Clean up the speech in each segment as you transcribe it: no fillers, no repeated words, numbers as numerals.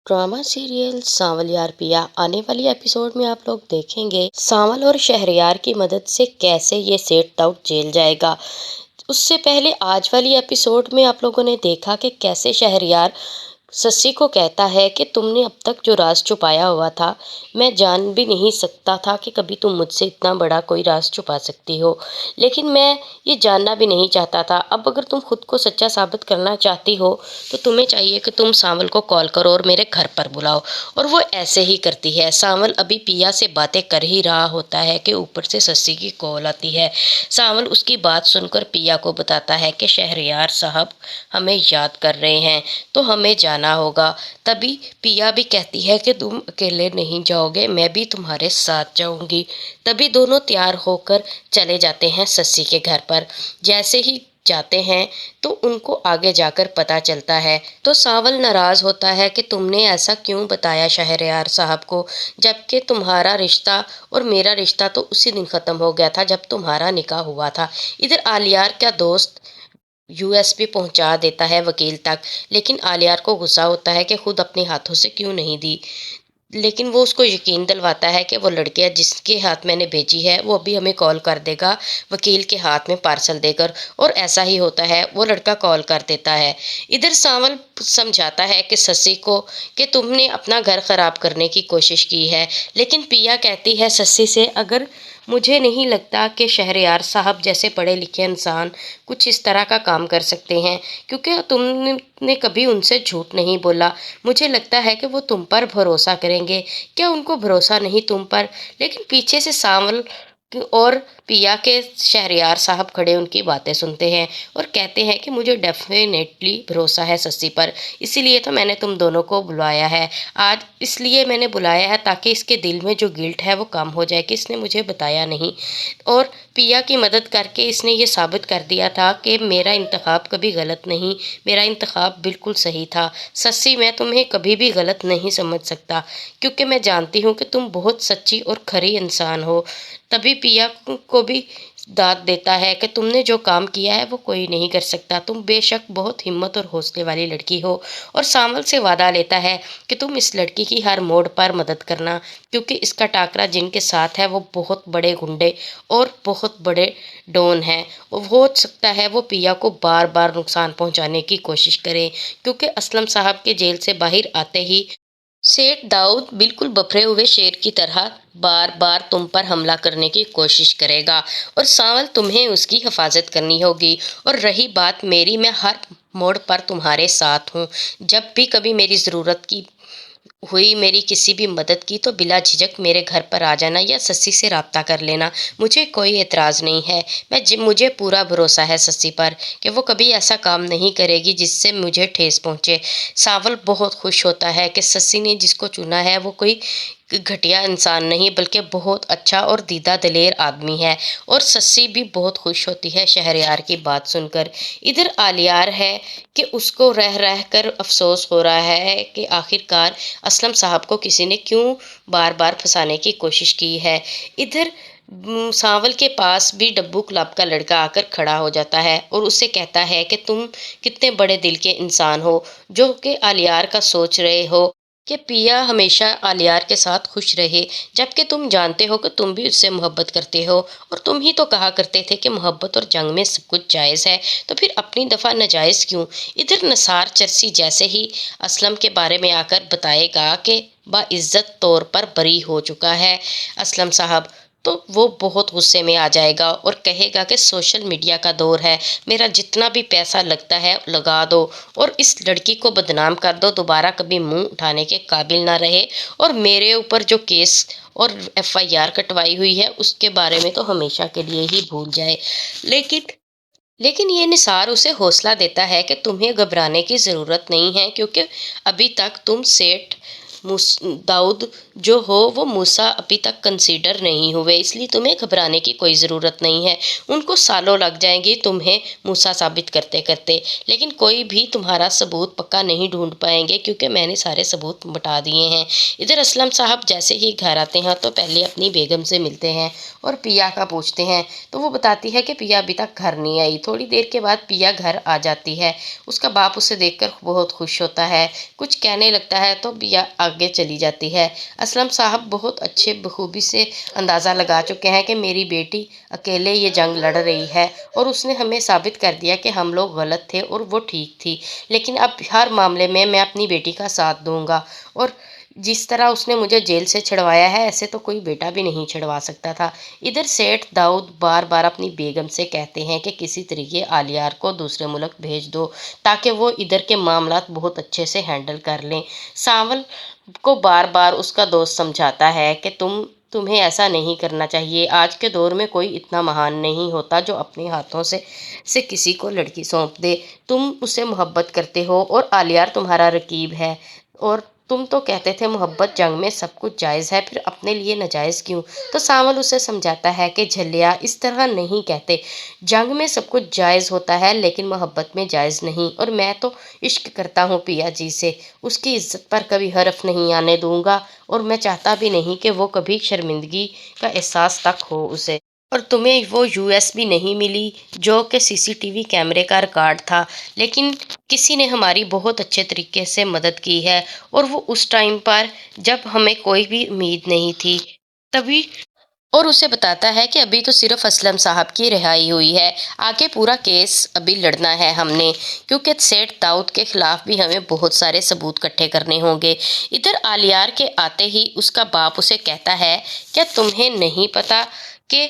Drama serial सांवल यार पिया आने वाली एपिसोड में आप लोग देखेंगे सांवल और शहरयार की मदद से कैसे ये सेठ दाऊद जेल जाएगा। उससे पहले आज वाली एपिसोड में आप लोगों ने देखा कि कैसे शहरयार सस्सी को कहता है कि तुमने अब तक जो राज छुपाया हुआ था, मैं जान भी नहीं सकता था कि कभी तुम मुझसे इतना बड़ा कोई राज छुपा सकती हो। लेकिन मैं ये जानना भी नहीं चाहता था। अब अगर तुम खुद को सच्चा साबित करना चाहती हो तो तुम्हें चाहिए कि तुम सांवल को कॉल करो और मेरे घर पर बुलाओ। और वो ऐसे ही करती है। सांवल अभी पिया से बातें कर ही रहा होता है कि ऊपर से सस्सी की कॉल आती है। सांवल उसकी बात सुनकर पिया को बताता है कि शहरयार साहब हमें याद कर रहे हैं, तो हमें जाना होगा। तभी पिया भी कहती है कि तुम अकेले नहीं जाओगे, मैं भी तुम्हारे साथ जाऊंगी। तभी दोनों तैयार होकर चले जाते हैं सस्सी के घर पर। जैसे ही जाते हैं तो उनको आगे जाकर पता चलता है, तो सांवल नाराज होता है कि तुमने ऐसा क्यों बताया शहरयार साहब को, जबकि तुम्हारा रिश्ता और मेरा रिश्ता तो उसी दिन ख़त्म हो गया था जब तुम्हारा निकाह हुआ था। इधर आलियार का दोस्त यूएसपी पहुंचा देता है वकील तक, लेकिन आलियार को गुस्सा होता है कि खुद अपने हाथों से क्यों नहीं दी। लेकिन वो उसको यकीन दिलवाता है कि वो लड़कियां जिसके हाथ मैंने भेजी है वो अभी हमें कॉल कर देगा वकील के हाथ में पार्सल देकर। और ऐसा ही होता है, वो लड़का कॉल कर देता है। इधर सांवल समझाता है कि सस्सी को कि तुमने अपना घर खराब करने की कोशिश की है। लेकिन पिया कहती है सस्सी से, अगर मुझे नहीं लगता कि शहरयार साहब जैसे पढ़े लिखे इंसान कुछ इस तरह का काम कर सकते हैं, क्योंकि तुमने कभी उनसे झूठ नहीं बोला। मुझे लगता है कि वो तुम पर भरोसा करेंगे। क्या उनको भरोसा नहीं तुम पर? लेकिन पीछे से सांवल और पिया के शहरयार साहब खड़े उनकी बातें सुनते हैं और कहते हैं कि मुझे डेफिनेटली भरोसा है सस्सी पर, इसीलिए तो मैंने तुम दोनों को बुलाया है आज। इसलिए मैंने बुलाया है ताकि इसके दिल में जो गिल्ट है वो कम हो जाए कि इसने मुझे बताया नहीं। और पिया की मदद करके इसने ये साबित कर दिया था कि मेरा इंतखाब कभी गलत नहीं, मेरा इंतखाब बिल्कुल सही था। सस्सी, मैं तुम्हें कभी भी गलत नहीं समझ सकता, क्योंकि मैं जानती हूँ कि तुम बहुत सच्ची और खरी इंसान हो। तभी पिया को भी दाद देता है कि तुमने जो काम किया है वो कोई नहीं कर सकता। तुम बेशक बहुत हिम्मत और हौसले वाली लड़की हो। और सांवल से वादा लेता है कि तुम इस लड़की की हर मोड़ पर मदद करना, क्योंकि इसका टाकरा जिनके साथ है वो बहुत बड़े गुंडे और बहुत बड़े डॉन हैं। और हो सकता है वो पिया को बार बार नुकसान पहुंचाने की कोशिश करें, क्योंकि असलम साहब के जेल से बाहर आते ही सेठ दाऊद बिल्कुल बफरे हुए शेर की तरह बार बार तुम पर हमला करने की कोशिश करेगा। और सांवल, तुम्हें उसकी हिफाजत करनी होगी। और रही बात मेरी, मैं हर मोड़ पर तुम्हारे साथ हूँ। जब भी कभी मेरी ज़रूरत की हुई, मेरी किसी भी मदद की, तो बिला झिझक मेरे घर पर आ जाना या सस्सी से रब्ता कर लेना। मुझे कोई एतराज़ नहीं है। मुझे पूरा भरोसा है सस्सी पर कि वो कभी ऐसा काम नहीं करेगी जिससे मुझे ठेस पहुँचे। सांवल बहुत खुश होता है कि सस्सी ने जिसको चुना है वो कोई घटिया इंसान नहीं, बल्कि बहुत अच्छा और दीदा दलेर आदमी है। और सस्सी भी बहुत खुश होती है शहरयार की बात सुनकर। इधर आलियार है कि उसको रह रह कर अफसोस हो रहा है कि आखिरकार असलम साहब को किसी ने क्यों बार बार फंसाने की कोशिश की है। इधर सांवल के पास भी डब्बू क्लब का लड़का आकर खड़ा हो जाता है और उससे कहता है कि तुम कितने बड़े दिल के इंसान हो, जो कि आलियार का सोच रहे हो कि पिया हमेशा आलियार के साथ खुश रहे, जबकि तुम जानते हो कि तुम भी उससे मोहब्बत करते हो। और तुम ही तो कहा करते थे कि मोहब्बत और जंग में सब कुछ जायज़ है, तो फिर अपनी दफ़ा नाजायज़ क्यों? इधर नसार चरसी जैसे ही असलम के बारे में आकर बताएगा कि बाइज़्ज़त तौर पर बरी हो चुका है असलम साहब, तो वो बहुत गुस्से में आ जाएगा और कहेगा कि सोशल मीडिया का दौर है, मेरा जितना भी पैसा लगता है लगा दो और इस लड़की को बदनाम कर दो, दोबारा कभी मुंह उठाने के काबिल ना रहे। और मेरे ऊपर जो केस और एफआईआर कटवाई हुई है उसके बारे में तो हमेशा के लिए ही भूल जाए। लेकिन लेकिन ये निसार उसे हौसला देता है कि तुम्हें घबराने की ज़रूरत नहीं है, क्योंकि अभी तक तुम सेठ दाऊद जो हो वो मूसा अभी तक कंसीडर नहीं हुए, इसलिए तुम्हें घबराने की कोई ज़रूरत नहीं है। उनको सालों लग जाएंगे तुम्हें मूसा साबित करते करते, लेकिन कोई भी तुम्हारा सबूत पक्का नहीं ढूंढ पाएंगे क्योंकि मैंने सारे सबूत बता दिए हैं। इधर असलम साहब जैसे ही घर आते हैं तो पहले अपनी बेगम से मिलते हैं और पिया का पूछते हैं, तो वो बताती है कि पिया अभी तक घर नहीं आई। थोड़ी देर के बाद पिया घर आ जाती है। उसका बाप उसे देखकर बहुत खुश होता है, कुछ कहने लगता है तो पिया आगे चली जाती है। असलम साहब बहुत अच्छे बखूबी से अंदाज़ा लगा चुके हैं कि मेरी बेटी अकेले ये जंग लड़ रही है और उसने हमें साबित कर दिया कि हम लोग गलत थे और वो ठीक थी। लेकिन अब हर मामले में मैं अपनी बेटी का साथ दूंगा और जिस तरह उसने मुझे जेल से छुड़वाया है ऐसे तो कोई बेटा भी नहीं छुड़वा सकता था। इधर सेठ दाऊद बार बार अपनी बेगम से कहते हैं कि किसी तरीके आलियार को दूसरे मुल्क भेज दो ताकि वो इधर के मामलात बहुत अच्छे से हैंडल कर लें। सांवल को बार बार उसका दोस्त समझाता है कि तुम्हें ऐसा नहीं करना चाहिए। आज के दौर में कोई इतना महान नहीं होता जो अपने हाथों से किसी को लड़की सौंप दे। तुम उसे मोहब्बत करते हो और आलियार तुम्हारा रकीब है और तुम तो कहते थे मोहब्बत जंग में सब कुछ जायज़ है, फिर अपने लिए नाजायज़ क्यों? तो सांवल उसे समझाता है कि झल्लिया इस तरह नहीं कहते, जंग में सब कुछ जायज़ होता है लेकिन मोहब्बत में जायज़ नहीं। और मैं तो इश्क करता हूँ पिया जी से, उसकी इज्जत पर कभी हर्फ नहीं आने दूंगा और मैं चाहता भी नहीं कि वो कभी शर्मिंदगी का एहसास तक हो उसे। और तुम्हें वो यूएसबी नहीं मिली जो कि सीसीटीवी कैमरे का रिकॉर्ड था, लेकिन किसी ने हमारी बहुत अच्छे तरीके से मदद की है और वो उस टाइम पर जब हमें कोई भी उम्मीद नहीं थी तभी। और उसे बताता है कि अभी तो सिर्फ असलम साहब की रिहाई हुई है, आगे पूरा केस अभी लड़ना है हमने, क्योंकि सेठ दाऊद के खिलाफ भी हमें बहुत सारे सबूत इकट्ठे करने होंगे। इधर आलियार के आते ही उसका बाप उसे कहता है, क्या तुम्हें नहीं पता कि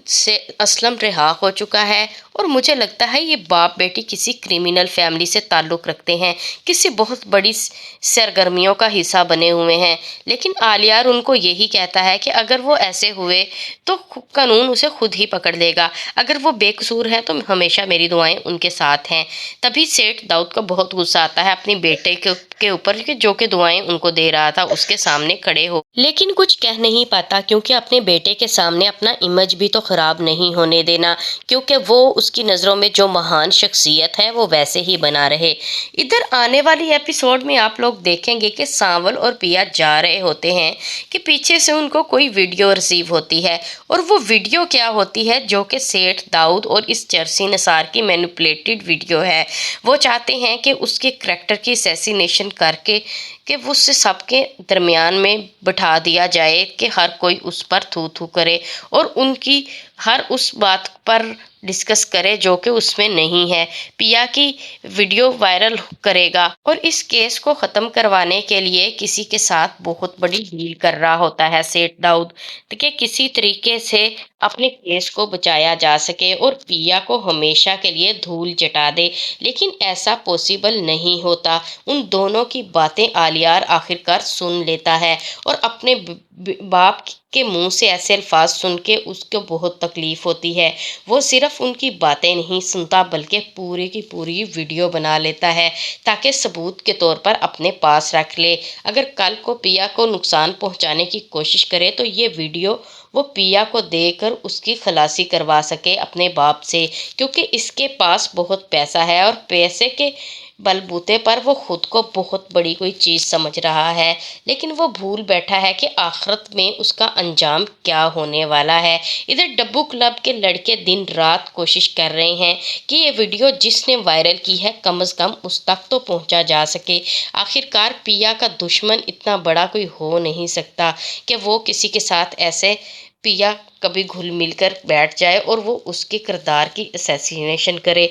से असलम रिहा हो चुका है? और मुझे लगता है ये बाप बेटी किसी क्रिमिनल फैमिली से ताल्लुक़ रखते हैं, किसी बहुत बड़ी सरगर्मियों का हिस्सा बने हुए हैं। लेकिन आलियार उनको यही कहता है कि अगर वो ऐसे हुए तो कानून उसे खुद ही पकड़ लेगा, अगर वो बेकसूर है तो हमेशा मेरी दुआएं उनके साथ हैं। तभी सेठ दाऊद को बहुत गुस्सा आता है अपनी बेटे के ऊपर कि जो कि दुआएं उनको दे रहा था उसके सामने खड़े हो, लेकिन कुछ कह नहीं पाता क्योंकि अपने बेटे के सामने अपना इमेज भी तो खराब नहीं होने देना, क्योंकि वो उसकी नज़रों में जो महान शख्सियत है वो वैसे ही बना रहे। इधर आने वाली एपिसोड में आप लोग देखेंगे कि सांवल और पिया जा रहे होते हैं कि पीछे से उनको कोई वीडियो रिसीव होती है और वो वीडियो क्या होती है जो कि सेठ दाऊद और इस चर्सी निसार की मैनिपुलेटेड वीडियो है। वो चाहते हैं कि उसके करैक्टर की असैसिनेशन करके कि वो उससे सबके दरमियान में बिठा दिया जाए कि हर कोई उस पर थू थू करे और उनकी हर उस बात पर डिस्कस करे जो कि उसमें नहीं है। पिया की वीडियो वायरल करेगा और इस केस को ख़त्म करवाने के लिए किसी के साथ बहुत बड़ी डील कर रहा होता है सेठ दाऊद, कि किसी तरीके से अपने केस को बचाया जा सके और पिया को हमेशा के लिए धूल चटा दे। लेकिन ऐसा पॉसिबल नहीं होता। उन दोनों की बातें आलियार आखिरकार सुन लेता है और अपने बाप के मुंह से ऐसे अल्फाज सुन के उसको बहुत तकलीफ होती है। वो सिर्फ उनकी बातें नहीं सुनता बल्कि पूरी की पूरी वीडियो बना लेता है ताकि सबूत के तौर पर अपने पास रख ले। अगर कल को पिया को नुकसान पहुंचाने की कोशिश करे तो ये वीडियो वो पिया को देकर उसकी खलासी करवा सके अपने बाप से, क्योंकि इसके पास बहुत पैसा है और पैसे के बलबूते पर वो खुद को बहुत बड़ी कोई चीज़ समझ रहा है। लेकिन वो भूल बैठा है कि आखिरत में उसका अंजाम क्या होने वाला है। इधर डब्बू क्लब के लड़के दिन रात कोशिश कर रहे हैं कि ये वीडियो जिसने वायरल की है कम से कम उस तक तो पहुंचा जा सके। आखिरकार पिया का दुश्मन इतना बड़ा कोई हो नहीं सकता कि वो किसी के साथ ऐसे पिया कभी घुल मिलकर बैठ जाए और वो उसके किरदार की असैसिनेशन करे।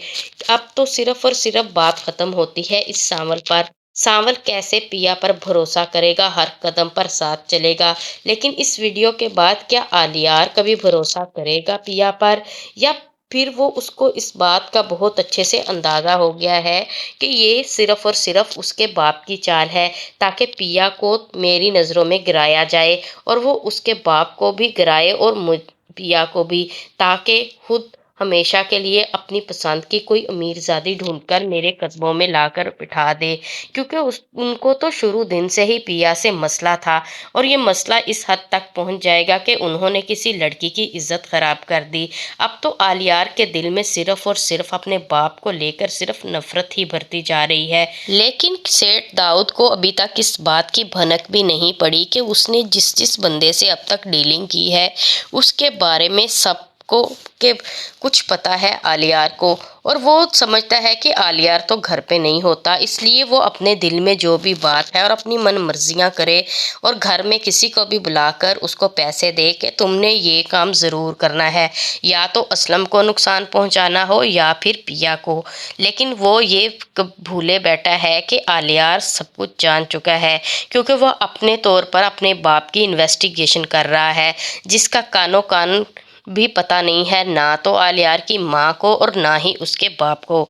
अब तो सिर्फ और सिर्फ बात खत्म होती है इस सांवल पर। सांवल कैसे पिया पर भरोसा करेगा, हर कदम पर साथ चलेगा, लेकिन इस वीडियो के बाद क्या आलियार कभी भरोसा करेगा पिया पर, या फिर वो उसको इस बात का बहुत अच्छे से अंदाज़ा हो गया है कि ये सिर्फ और सिर्फ उसके बाप की चाल है ताकि पिया को मेरी नज़रों में गिराया जाए और वो उसके बाप को भी गिराए और पिया को भी, ताकि खुद ہمیشہ کے لیے اپنی پسند کی کوئی امیرزادی ڈھونڈ کر میرے قدموں میں لا کر بٹھا دے، کیونکہ ان کو تو شروع دن سے ہی پیا سے مسئلہ تھا، اور یہ مسئلہ اس حد تک پہنچ جائے گا کہ انہوں نے کسی لڑکی کی عزت خراب کر دی۔ اب تو آلیار کے دل میں صرف اور صرف اپنے باپ کو لے کر صرف نفرت ہی بھرتی جا رہی ہے، لیکن سیٹھ داؤد کو ابھی تک اس بات کی بھنک بھی نہیں پڑی کہ اس نے جس بندے سے اب تک ڈیلنگ کی ہے اس کے بارے میں سب کو کہ کچھ پتا ہے آلیار کو، اور وہ سمجھتا ہے کہ آلیار تو گھر پہ نہیں ہوتا، اس لیے وہ اپنے دل میں جو بھی بات ہے اور اپنی من مرضیاں کرے، اور گھر میں کسی کو بھی بلا کر اس کو پیسے دے کہ تم نے یہ کام ضرور کرنا ہے، یا تو اسلم کو نقصان پہنچانا ہو یا پھر پیا کو۔ لیکن وہ یہ بھولے بیٹھا ہے کہ آلیار سب کچھ جان چکا ہے، کیونکہ وہ اپنے طور پر اپنے باپ کی انویسٹیگیشن کر رہا ہے، جس کا کانوں کان بھی پتہ نہیں ہے، نہ تو آلیار کی ماں کو اور نہ ہی اس کے باپ کو۔